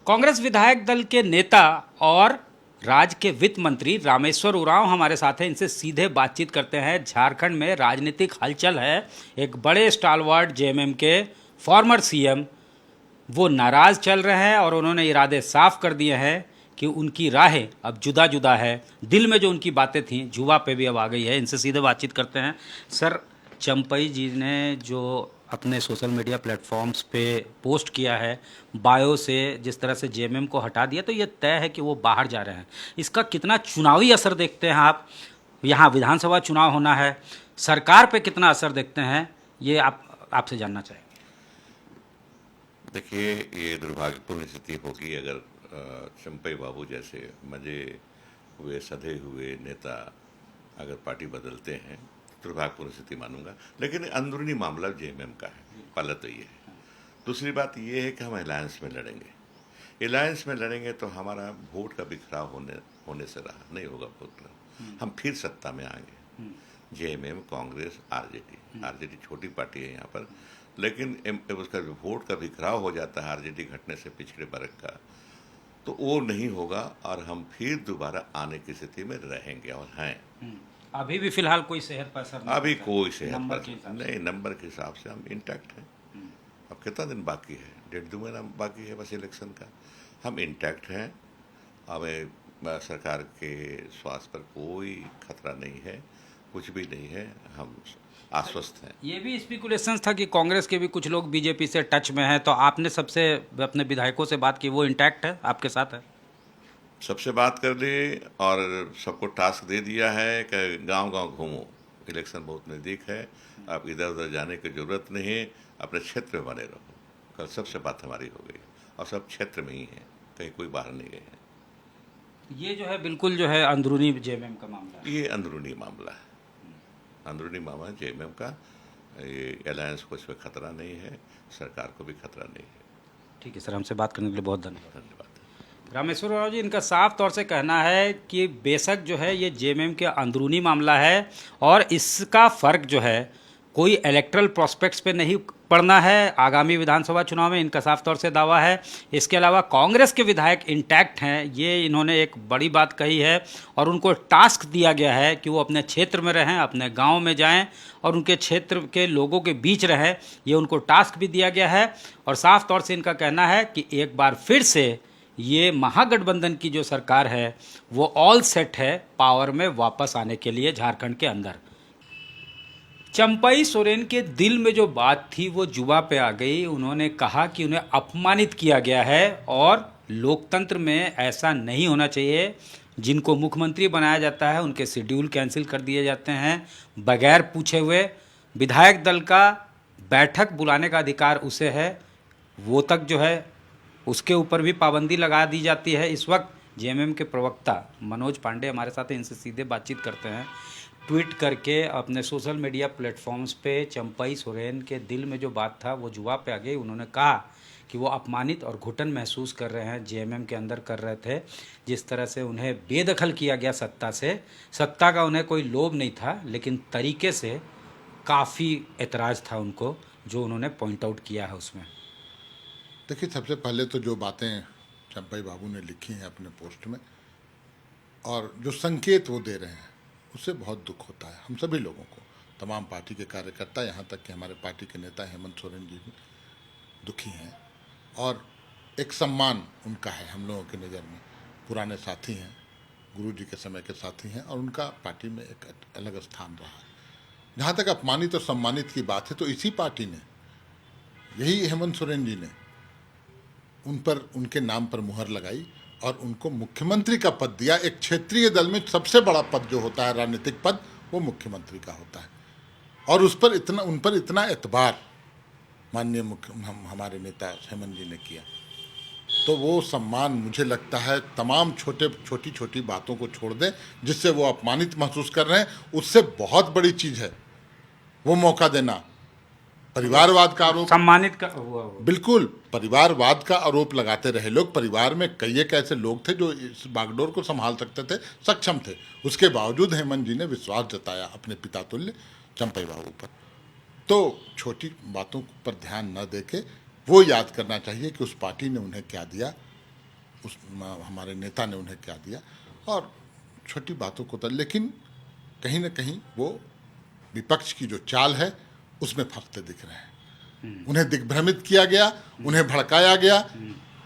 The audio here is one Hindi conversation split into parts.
कांग्रेस विधायक दल के नेता और राज्य के वित्त मंत्री रामेश्वर उरांव हमारे साथ हैं। इनसे सीधे बातचीत करते हैं। झारखंड में राजनीतिक हलचल है। एक बड़े स्टालवर्ड जेएमएम के फॉर्मर सीएम वो नाराज चल रहे हैं और उन्होंने इरादे साफ कर दिए हैं कि उनकी राहें अब जुदा जुदा है। दिल में जो उनकी बातें थीं जुबा पे भी अब आ गई है। इनसे सीधे बातचीत करते हैं। सर, चंपई जी ने जो अपने सोशल मीडिया प्लेटफॉर्म्स पे पोस्ट किया है, बायो से जिस तरह से जेएमएम को हटा दिया, तो ये तय है कि वो बाहर जा रहे हैं। इसका कितना चुनावी असर देखते हैं आप? यहाँ विधानसभा चुनाव होना है, सरकार पे कितना असर देखते हैं, ये आपसे जानना चाहेंगे। देखिए, ये दुर्भाग्यपूर्ण स्थिति होगी अगर चंपई बाबू जैसे मजे हुए सधे हुए नेता अगर पार्टी बदलते हैं, दुर्भाग्यपूर्ण स्थिति मानूंगा। लेकिन अंदरूनी मामला जेएमएम का है, पहला तो ये है। दूसरी बात ये है कि हम अलायंस में लड़ेंगे। अलायंस में लड़ेंगे तो हमारा वोट का बिखराव होने से रहा नहीं होगा वोट। हम फिर सत्ता में आएंगे। जेएमएम, कांग्रेस, आरजेडी छोटी पार्टी है यहाँ पर, लेकिन उसका वोट का बिखराव हो जाता है आरजेडी घटने से पिछड़े वर्ग का, तो वो नहीं होगा और हम फिर दोबारा आने की स्थिति में रहेंगे और हैं। अभी भी फिलहाल कोई सेहत पर असर नहीं, अभी कोई सेहत नंबर पर के हिसाब से। नहीं, नंबर के हिसाब से हम इंटैक्ट हैं। अब कितना दिन बाकी है? 1.5-2 महीना बाकी है बस इलेक्शन का। हम इंटैक्ट हैं। हमें सरकार के स्वास्थ्य पर कोई खतरा नहीं है, कुछ भी नहीं है, हम आश्वस्त हैं। ये भी स्पेकुलेशंस था कि कांग्रेस के भी कुछ लोग बीजेपी से टच में हैं, तो आपने सबसे अपने विधायकों से बात की, वो इंटैक्ट है, आपके साथ है? सबसे बात कर ली और सबको टास्क दे दिया है कि गांव-गांव घूमो, इलेक्शन बहुत नज़दीक है, आप इधर उधर जाने की ज़रूरत नहीं है, अपने क्षेत्र में बने रहो। कल सबसे बात हमारी हो गई और सब क्षेत्र में ही है, कहीं कोई बाहर नहीं गए हैं। ये जो है बिल्कुल जो है अंदरूनी जेएमएम का मामला है। ये अंदरूनी मामला है, अंदरूनी मामला जेएमएम का। ये अलायंस को इसमें खतरा नहीं है, सरकार को भी खतरा नहीं है। ठीक है सर, हमसे बात करने के लिए बहुत धन्यवाद। धन्यवाद। रामेश्वर राव जी, इनका साफ तौर से कहना है कि बेशक जो है ये जेएमएम के अंदरूनी मामला है और इसका फ़र्क जो है कोई इलेक्टरल प्रोस्पेक्ट्स पे नहीं पड़ना है आगामी विधानसभा चुनाव में, इनका साफ तौर से दावा है। इसके अलावा कांग्रेस के विधायक इंटैक्ट हैं, ये इन्होंने एक बड़ी बात कही है और उनको टास्क दिया गया है कि वो अपने क्षेत्र में रहें, अपने गांव में जाएं और उनके क्षेत्र के लोगों के बीच रहें। ये उनको टास्क भी दिया गया है और साफ तौर से इनका कहना है कि एक बार फिर से ये महागठबंधन की जो सरकार है वो ऑल सेट है पावर में वापस आने के लिए झारखंड के अंदर। चंपई सोरेन के दिल में जो बात थी वो जुबा पे आ गई। उन्होंने कहा कि उन्हें अपमानित किया गया है और लोकतंत्र में ऐसा नहीं होना चाहिए। जिनको मुख्यमंत्री बनाया जाता है उनके शेड्यूल कैंसिल कर दिए जाते हैं बगैर पूछे हुए। विधायक दल का बैठक बुलाने का अधिकार उसे है, वो तक जो है उसके ऊपर भी पाबंदी लगा दी जाती है। इस वक्त जेएमएम के प्रवक्ता मनोज पांडे हमारे साथ हैं, इनसे सीधे बातचीत करते हैं। ट्वीट करके अपने सोशल मीडिया प्लेटफॉर्म्स पे चंपई सोरेन के दिल में जो बात था वो जुआ पे आ गई। उन्होंने कहा कि वो अपमानित और घुटन महसूस कर रहे हैं, जेएमएम के अंदर कर रहे थे। जिस तरह से उन्हें बेदखल किया गया सत्ता से, सत्ता का उन्हें कोई लोभ नहीं था, लेकिन तरीके से काफ़ी एतराज़ था उनको, जो उन्होंने पॉइंट आउट किया है उसमें। देखिए, सबसे पहले तो जो बातें चंपई बाबू ने लिखी हैं अपने पोस्ट में और जो संकेत वो दे रहे हैं, उससे बहुत दुख होता है हम सभी लोगों को। तमाम पार्टी के कार्यकर्ता, यहाँ तक कि हमारे पार्टी के नेता हेमंत सोरेन जी भी दुखी हैं और एक सम्मान उनका है हम लोगों की नज़र में। पुराने साथी हैं, गुरु जी के समय के साथी हैं और उनका पार्टी में एक अलग स्थान रहा है। जहाँ तक अपमानित और सम्मानित की बात है, तो इसी पार्टी ने, यही हेमंत सोरेन जी ने उन पर, उनके नाम पर मुहर लगाई और उनको मुख्यमंत्री का पद दिया। एक क्षेत्रीय दल में सबसे बड़ा पद जो होता है, राजनीतिक पद, वो मुख्यमंत्री का होता है और उन पर इतना एतबार माननीय हमारे नेता हेमंत जी ने किया, तो वो सम्मान मुझे लगता है तमाम छोटी छोटी बातों को छोड़ दें जिससे वो अपमानित महसूस कर रहे हैं, उससे बहुत बड़ी चीज़ है वो मौका देना। परिवारवाद का आरोप, सम्मानित का हुआ बिल्कुल परिवारवाद का आरोप लगाते रहे लोग। परिवार में कई एक ऐसे लोग थे जो इस बागडोर को संभाल सकते थे, सक्षम थे। उसके बावजूद हेमंत जी ने विश्वास जताया अपने पिता तुल्य चंपई बाबू पर। तो छोटी बातों पर ध्यान न देके वो याद करना चाहिए कि उस पार्टी ने उन्हें क्या दिया हमारे नेता ने उन्हें क्या दिया, और छोटी बातों को तो, लेकिन कहीं ना कहीं वो विपक्ष की जो चाल है उसमें फंसते दिख रहे हैं। उन्हें दिग्भ्रमित किया गया, उन्हें भड़काया गया,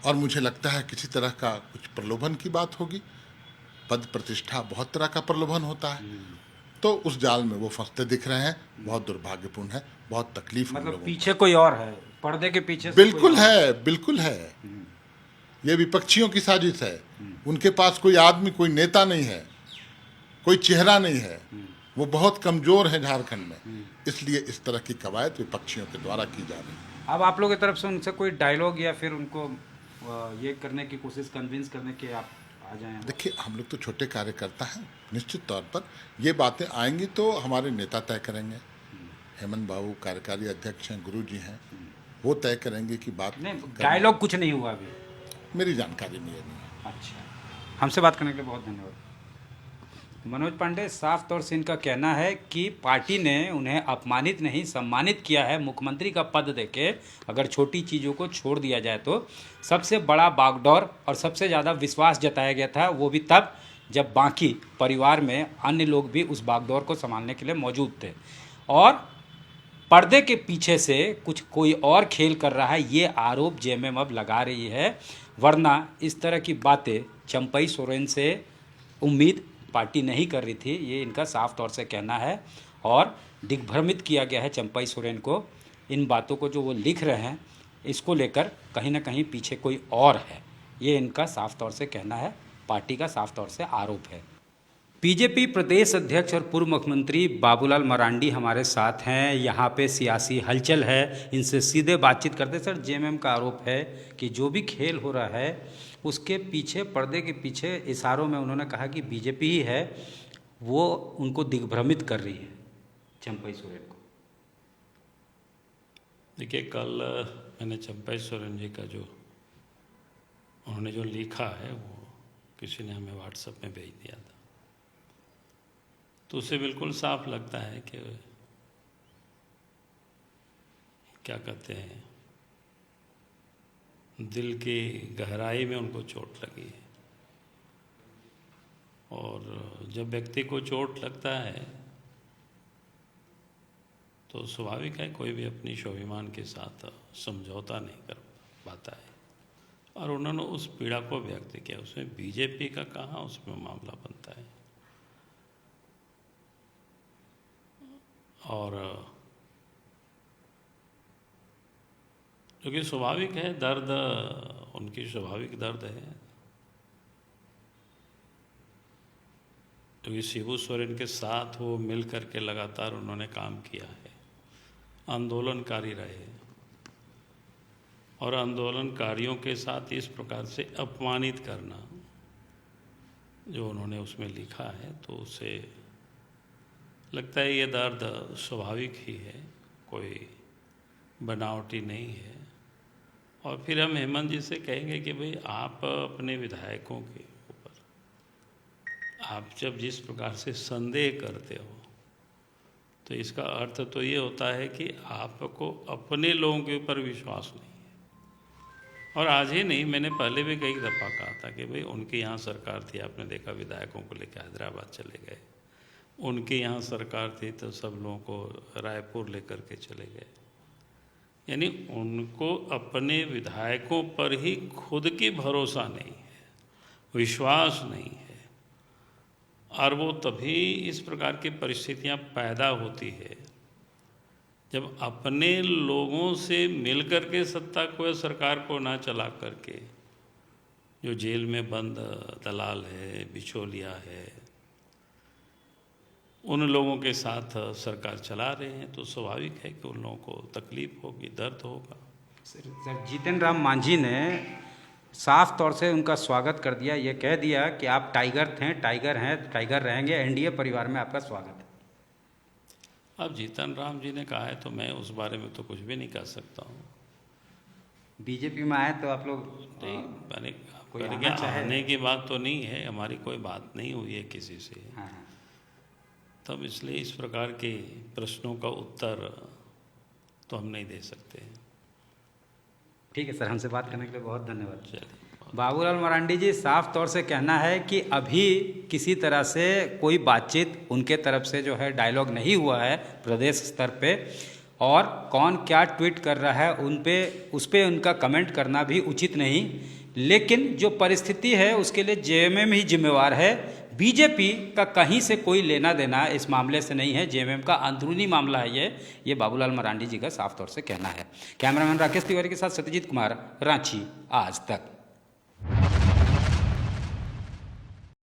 और मुझे लगता है किसी तरह का कुछ प्रलोभन की बात होगी। पद प्रतिष्ठा बहुत तरह का प्रलोभन होता है, तो उस जाल में वो फंसते दिख रहे हैं। बहुत दुर्भाग्यपूर्ण है, बहुत तकलीफ हम मतलब लोगों पीछे कोई और है, पर्दे के पीछे को। से बिल्कुल कोई और है, बिल्कुल है। ये विपक्षियों की साजिश है। उनके पास कोई आदमी, कोई नेता नहीं है, कोई चेहरा नहीं है। वो बहुत कमजोर है झारखंड में, इसलिए इस तरह की कवायद विपक्षियों के द्वारा की जा रही है। अब आप लोगों की तरफ से उनसे कोई डायलॉग या फिर उनको ये करने की कोशिश, कन्विंस करने के आप आ जाएं? देखिए, हम लोग तो छोटे कार्यकर्ता हैं, निश्चित तौर पर ये बातें आएंगी तो हमारे नेता तय करेंगे। हेमंत बाबू कार्यकारी अध्यक्ष हैं, गुरु जी हैं, वो तय करेंगे कि बात नहीं, करनी। डायलॉग कुछ नहीं हुआ अभी? मेरी जानकारी में ये नहीं है। अच्छा, हमसे बात करने के लिए बहुत धन्यवाद। मनोज पांडे, साफ तौर से इनका कहना है कि पार्टी ने उन्हें अपमानित नहीं सम्मानित किया है मुख्यमंत्री का पद देके। अगर छोटी चीज़ों को छोड़ दिया जाए तो सबसे बड़ा बागडोर और सबसे ज़्यादा विश्वास जताया गया था, वो भी तब जब बाकी परिवार में अन्य लोग भी उस बागडोर को संभालने के लिए मौजूद थे, और पर्दे के पीछे से कुछ कोई और खेल कर रहा है, ये आरोप जेएमएम अब लगा रही है। वरना इस तरह की बातें चंपई सोरेन से उम्मीद पार्टी नहीं कर रही थी, ये इनका साफ तौर से कहना है। और दिग्भ्रमित किया गया है चंपई सोरेन को। इन बातों को जो वो लिख रहे हैं, इसको लेकर कहीं ना कहीं पीछे कोई और है, ये इनका साफ तौर से कहना है, पार्टी का साफ तौर से आरोप है। बीजेपी प्रदेश अध्यक्ष और पूर्व मुख्यमंत्री बाबूलाल मरांडी हमारे साथ हैं। यहाँ पे सियासी हलचल है, इनसे सीधे बातचीत करते। सर, जेएमएम का आरोप है कि जो भी खेल हो रहा है उसके पीछे, पर्दे के पीछे इशारों में उन्होंने कहा कि बीजेपी ही है, वो उनको दिग्भ्रमित कर रही है, चंपई सोरेन को। देखिए, कल मैंने चंपई सोरेन जी का जो उन्होंने जो लिखा है वो किसी ने हमें व्हाट्सएप में भेज दिया था, तो उसे बिल्कुल साफ लगता है कि क्या कहते हैं, दिल की गहराई में उनको चोट लगी है। और जब व्यक्ति को चोट लगता है तो स्वाभाविक है कोई भी अपनी स्वाभिमान के साथ समझौता नहीं कर पाता है, और उन्होंने उस पीड़ा को व्यक्त किया। उसमें बीजेपी का कहाँ उसमें मामला बनता है। और जो कि स्वाभाविक है, दर्द उनकी स्वाभाविक दर्द है, क्योंकि शिबू सोरेन के साथ वो मिल करके लगातार उन्होंने काम किया है, आंदोलनकारी रहे, और आंदोलनकारियों के साथ इस प्रकार से अपमानित करना जो उन्होंने उसमें लिखा है, तो उसे लगता है ये दर्द स्वाभाविक ही है, कोई बनावटी नहीं है। और फिर हम हेमंत जी से कहेंगे कि भाई, आप अपने विधायकों के ऊपर आप जब जिस प्रकार से संदेह करते हो, तो इसका अर्थ तो ये होता है कि आपको अपने लोगों के ऊपर विश्वास नहीं है। और आज ही नहीं, मैंने पहले भी कई दफ़ा कहा था कि भाई, उनके यहाँ सरकार थी, आपने देखा विधायकों को लेकर हैदराबाद चले गए, उनके यहाँ सरकार थी तो सब लोगों को रायपुर लेकर के चले गए। यानी उनको अपने विधायकों पर ही खुद की भरोसा नहीं है, विश्वास नहीं है, और वो तभी इस प्रकार की परिस्थितियां पैदा होती है जब अपने लोगों से मिलकर के सत्ता को या सरकार को ना चला करके जो जेल में बंद दलाल है, बिचौलिया है, उन लोगों के साथ सरकार चला रहे हैं, तो स्वाभाविक है कि उन लोगों को तकलीफ होगी, दर्द होगा। सर, जीतन राम मांझी ने साफ तौर से उनका स्वागत कर दिया, ये कह दिया कि आप टाइगर थे, टाइगर हैं, टाइगर रहेंगे, एनडीए परिवार में आपका स्वागत है। अब जीतन राम जी ने कहा है तो मैं उस बारे में तो कुछ भी नहीं कह सकता हूँ। बीजेपी में आए तो आप लोग नहीं, मैंने कोई करके आना चाहे? आने की बात तो नहीं है, हमारी कोई बात नहीं हुई है किसी से। हाँ, हाँ। तब इसलिए इस प्रकार के प्रश्नों का उत्तर तो हम नहीं दे सकते। ठीक है सर, हमसे बात करने के लिए बहुत धन्यवाद। चलिए। बाबूलाल मरांडी जी, साफ तौर से कहना है कि अभी किसी तरह से कोई बातचीत उनके तरफ से जो है डायलॉग नहीं हुआ है प्रदेश स्तर पे, और कौन क्या ट्वीट कर रहा है उस पे उनका कमेंट करना भी उचित नहीं। लेकिन जो परिस्थिति है उसके लिए जेएमएम ही जिम्मेवार है, बीजेपी का कहीं से कोई लेना देना इस मामले से नहीं है। जेएमएम का अंदरूनी मामला है ये बाबूलाल मरांडी जी का साफ तौर से कहना है। कैमरामैन राकेश तिवारी के साथ सत्यजीत कुमार, रांची आज तक।